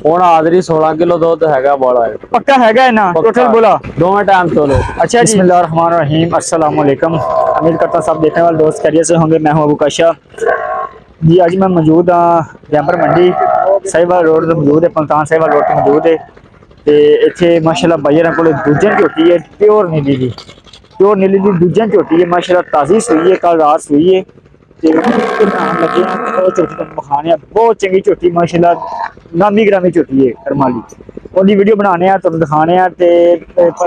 ਹੁਣ ਹਾਜ਼ਰੀ 16 किलो ਦੁੱਧ ਹੈਗਾ ਬੋਲਾ है। पक्का हैगा है ना टोटल बोला? दोवें टाइम चलो। अच्छा जी, बिस्मिल्लाहिर्रहमानिर्रहीम, अस्सलाम वालेकुम। उम्मीद करता हूं सब देखने वाले दोस्त खैरियत से होंगे। मैं हूं अबू काशा जी। अज मैं मौजूद हाँ जैबर मंडी साहिवाल रोड से मौजूद है, मुल्तान साहिवाल रोड से मौजूद है। तो इतने माशाल्लाह भाई को दूजन झोटी है प्योर नीली की, प्योर नीली की दूजन झोटी है माशाल्लाह, ताज़ी सूई है, कल रात सूई है। लगे झोटी तुम विखाने बहुत चंगी झोटी माशाल्लाह, नामी ग्रामी झोटी है करमाली। ਉਹਦੀ ਵੀਡੀਓ ਬਣਾने ਆ ਤੁਹਾਨੂੰ ਦਿਖਾਣੇ ਆ ਤੇ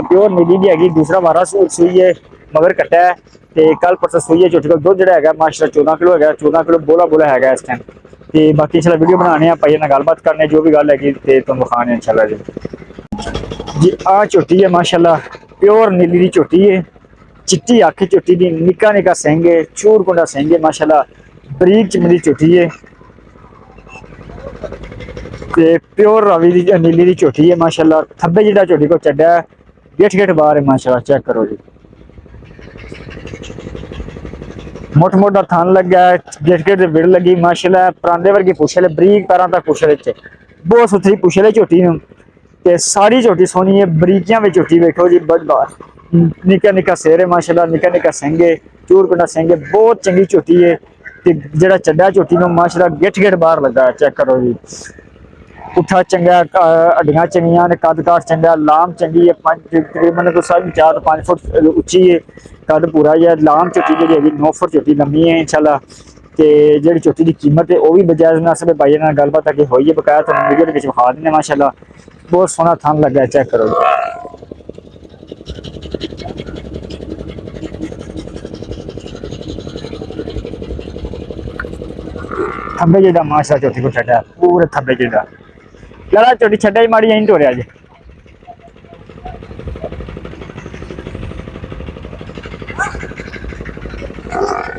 ਪਿਓਰ ਨੀਲੀ ਦੀ ਹੈਗੀ। दूसरा वारा ਸੂਈ ਹੈ, मगर ਕੱਟਾ ਹੈ ਤੇ ਕੱਲ ਪਰਸੋਂ ਸੂਈ ਹੈ। ਝੋਟੀ ਕੋਲ ਦੁੱਧ ਜਿਹੜਾ ਹੈਗਾ ਮਾਸ਼ਾਅੱਲਾ 14 ਕਿਲੋ ਹੈਗਾ, 14 ਕਿਲੋ ਬੋਲਾ ਹੈਗਾ ਇਸ ਟਾਈਮ। ਤੇ ਬਾਕੀ ਚਲਾ ਵੀਡੀਓ ਬਣਾने ਆ, ਭਾਈ ਨਾਲ ਗੱਲਬਾਤ ਕਰਨੇ ਜੋ ਵੀ ਗੱਲ ਹੈਗੀ ਤੇ ਤੁਹਾਨੂੰ ਦਿਖਾਣੇ ਇਨਸ਼ਾਅੱਲਾ ਜੀ। जी आ झोटी है माशाल्लाह, प्योर नीली की झोटी है, चिट्टी अख झोटी की, निक्का निक्का सिंह है, चूर कुंडा सिंह है माशाल्लाह, बरीक चमड़ी झोटी है ते प्योर रावी दी नीली की झोटी है माशाल्लाह। थब्बे जिहड़ा झोटी को चड्डा है, गेठ बाहर है माशाल्लाह, चेक करो जी। मुठ मोटा थान लगा है, गेठ विड़ लगी माशाल्लाह, परांदे वर्गी पुछ ले, बरीक पैरों तक पुछ ले, बहुत सुथरी पुछ ले झोटी नूं ते सारी झोटी सोहनी है। बरीकियां में झोटी वेखो जी, बड़ निक्का निक्का सिर है माशाल्लाह, निक्का निक्का सिंह है, चूर कुंडा सिंह है, बहुत चंगी झोटी है। ते जिहड़ा चड्डा झोटी नूं माशाल्लाह गेठ बाहर लगा है, चेक करो जी। पुट्ठा चंगा, हड्डियां चंगियां ने, कद काठ चंगा, लाम चंगी है, तकरीबन तो 4.5 फुट उच्ची है, कद पूरा ही है। लाम झोटी जी 9 फुट झोटी लंबी है इंशाल्लाह। तो जी झोटी की कीमत है वह भी बजाज मुनासिब है। भाई गलबात अगे हुई है, बकाया तो वीडियो के विखा दें माशाल्लाह, बहुत सोहना थन लगा है, चेक करो। थब्बे जेड़ा माशा झोटी को छड्डा पूरे थब्बे जेड़ा लड़ा झोटी छड्डा ही माड़ी इंट हो रहा जी।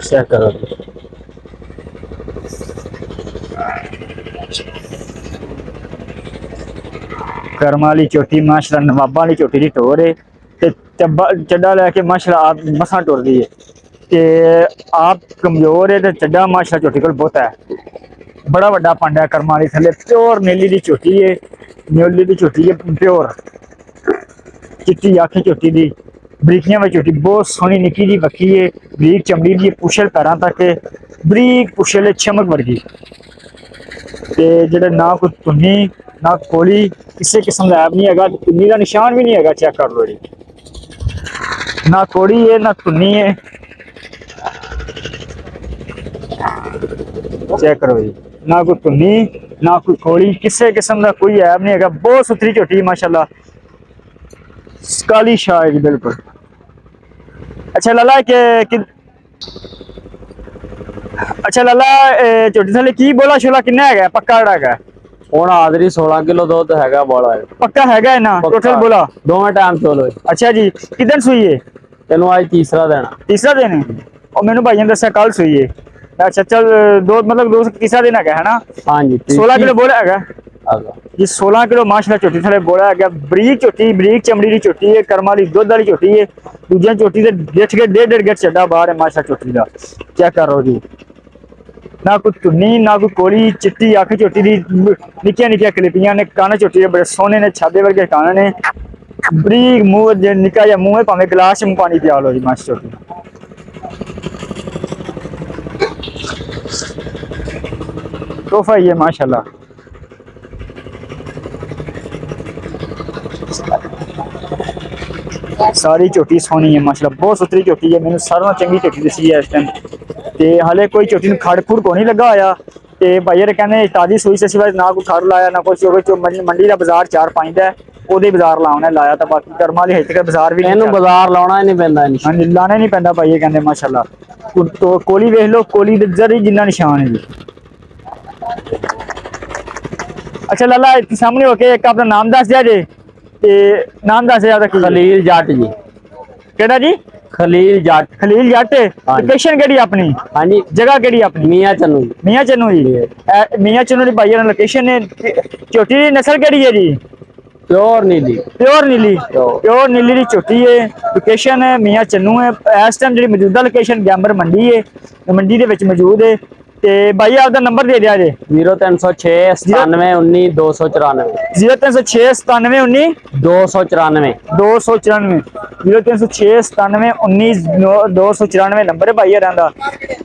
चेक करो करमाली झोटी माशाल्लाह, नवाबा वाली झोटी की टोर है ते चड्डा लैके माशाल्लाह आप मसा टुरदी है ते आप कमजोर है तो चड्डा माशाल्लाह झोटी को बहुत है, बड़ा वड्डा पंड है करमाली थले। प्योर नीली की झोटी है, नीली की झोटी है प्योर, चिट्टी अख झोटी की, बरीकियां में झोटी बहुत सोहनी, निक्की जी बक्की है, बरीक चमड़ी की, पुछल पैरों तक है, बरीक पुछल है चमक वर्गी। ते जेड़ा ना कोई तुन्नी ना कोली किसी किस्म का ऐब नहीं है, तुन्नी का निशान भी नहीं है, चेक कर लो जी। ना कोड़ी है ना तुन्नी है, चेक करो जी। ना कोई तुन्नी ना कोई कोड़ी, किसी किस्म का कोई ऐब नहीं है, बहुत सुथरी झोटी माशाल्लाह, काली शाह है जी बिल्कुल। अच्छा लाला कि अच्छा लाला झोटी थले की बोला शोला किन्ना है पक्का है? ਹੁਣ ਹਾਜ਼ਰੀ 16 किलो ਦੁੱਧ ਹੈਗਾ ਬੋਲਾ है। पक्का हैगा है ना टोटल बोला? दोवें टाइम चलो। अच्छा जी, किदन सुई है? तेनों आज तीसरा देना। तीसरा दिन है और मैंने भाई ने दसा कल सुई है। अच्छा चल दो मतलब दो तीसरा दिन है ना? हाँ जी 16 किलो बोला है जी। 16 किलो माशाल्लाह झोटी थले बोला है, बरीक झोटी, बरीक चमड़ी की झोटी है, कर्म वाली दुध वाली झोटी है। दूजिया झोटी से गेठ के 1.5 गेठ चड्डा बाहर है माशाल्लाह झोटी का, चेक करो जी। ना कोई तुन्नी ना कोई कोली, चिट्टी अख झोटी की, निक्किया निक्किया कलिपियां ने, कान झोटी के बड़े सोहने ने, छादे वर्गे कान ने, बरीक मुंह निक्का जिहा मुंह है, भावें गिलास में पानी पिया लो जी मास्टर झोटी। तोहफा ही है माशाल्लाह। सारी झोटी सोहनी है माशाल्लाह, बहुत सुथरी झोटी है, मैंने सारों चंगी झोटी दसी है इस टाइम। तो हाले कोई झोटी खड़ खुड़ को नहीं लगा होया। तो भाई कहने ताजी सूई से सिवा ना कोई खड़ लाया ना कुछ, मंडी का बाजार 4-5 है ਉਹਦੇ ਬਾਜ਼ਾਰ ਲਾਉਣਾ ਲਾਇਆ ਤਾਂ ਬਾਕੀ ਕਰਮਾਂ ਵਾਲੀ ਹਜੇ ਤੱਕ ਬਾਜ਼ਾਰ ਵੀ ਇਹਨੂੰ ਬਾਜ਼ਾਰ ਲਾਉਣਾ ਹੀ ਨਹੀਂ ਪੈਂਦਾ। ਹਾਂਜੀ ਲਾਣਾ ਨਹੀਂ ਪੈਂਦਾ ਭਾਈ, ਇਹ ਕਹਿੰਦੇ ਮਾਸ਼ਾਅੱਲਾ। ਕੋਲੀ ਵੇਖ ਲਓ, ਕੋਲੀ ਦੇ ਜ਼ਰੀ ਜਿੰਨਾ ਨਿਸ਼ਾਨ ਹੈ ਜੀ। अच्छा लाला सामने होके एक अपना नाम दस दिया जे, ते नाम दस दिया खलील जट जी। केड़ा जी? खलील जट। खलील जट। लोकेशन केड़ी अपनी? हाँ जी जगह केड़ी अपनी? मियां चन्नू। मियां चन्नू जी। मियां चन्नू दी भाई लोकेशन है। झोटी दी नस्ल केड़ी है जी? प्योर नीली। प्योर नीली, प्योर नीली की झोटी है। लोकेशन है मियां चन्नू है। इस टाइम जी मौजूदा लोकेशन गैंबर मंडी है, मंडी के मौजूद है। ਤੇ ਭਾਈ ਆਪਦਾ ਨੰਬਰ ਦੇ ਦਿਆ ਜੇ 0306 9719 294 0306 9719 294 294 0306 9719 294 ਨੰਬਰ ਹੈ ਭਾਈ ਹਰਾਂ ਦਾ।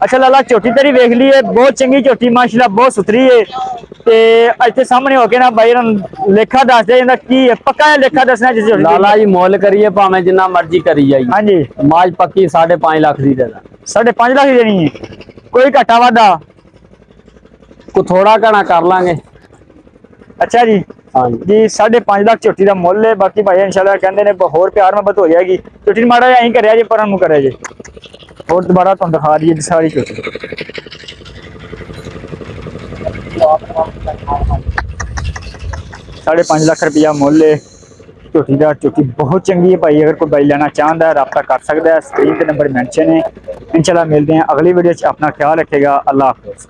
ਅੱਛਾ ਲਾਲਾ ਝੋਟੀ ਤੇਰੀ ਵੇਖ ਲਈ ਹੈ, ਬਹੁਤ ਚੰਗੀ ਝੋਟੀ ਮਾਸ਼ਾਅੱਲਾ, ਬਹੁਤ ਸੁਥਰੀ ਹੈ। ਤੇ ਇੱਥੇ ਸਾਹਮਣੇ ਹੋ ਕੇ ਨਾ ਭਾਈ ਹਰਾਂ ਲੇਖਾ ਦੱਸ ਦੇ ਜਾਂਦਾ ਕੀ ਹੈ, ਪੱਕਾ ਹੈ ਲੇਖਾ ਦੱਸਣਾ ਜਿਸ ਝੋਟੀ ਲਾਲਾ ਜੀ ਮੁੱਲ ਕਰੀਏ ਭਾਵੇਂ ਜਿੰਨਾ ਮਰਜ਼ੀ ਕਰੀ ਜਾਈਏ, ਹਾਂਜੀ ਮਾਜ ਪੱਕੀ 5.5 ਲੱਖ ਦੀ ਦੇ ਦਾਂ। 5.5 ਲੱਖ ਦੀ ਦੇਣੀ ਹੈ, ਕੋਈ ਘਾਟਾ ਵਾਧਾ? ਕੋ ਥੋੜਾ ਘਣਾ ਕਰ ਲਾਂਗੇ। ਅੱਛਾ ਜੀ ਹਾਂਜੀ ਜੀ 5.5 ਲੱਖ ਝੋਟੀ ਦਾ ਮੁੱਲ ਹੈ। ਬਾਕੀ ਭਾਈ ਇਨਸ਼ਾਅੱਲਾ ਕਹਿੰਦੇ ਨੇ ਹੋਰ ਪਿਆਰ ਮੁਹੱਬਤ ਹੋ ਜਾਏਗੀ। ਝੋਟੀ ਨੂੰ ਮਾੜਾ ਜਿਹਾ ਐਂ ਕਰਿਆ ਜੇ ਪਰਾਂ ਨੂੰ ਕਰਿਆ ਜੇ। ਹੋਰ ਦੁਬਾਰਾ ਤੁਹਾਨੂੰ ਦਿਖਾ ਦਈਏ ਸਾਰੀ ਝੋਟੀ। 5.5 ਲੱਖ रुपया ਮੁੱਲ ਹੈ ਝੋਟੀ ਦਾ। ਝੋਟੀ ਬਹੁਤ ਚੰਗੀ ਹੈ ਭਾਈ, अगर कोई भाई लेना चाहता है रब्ता कर सकता है। स्क्रीन पे नंबर मेंशन है। इंशाल्लाह मिलते हैं अगली वीडियो। अपना ख्याल रखेगा। अल्लाह हाफिज़।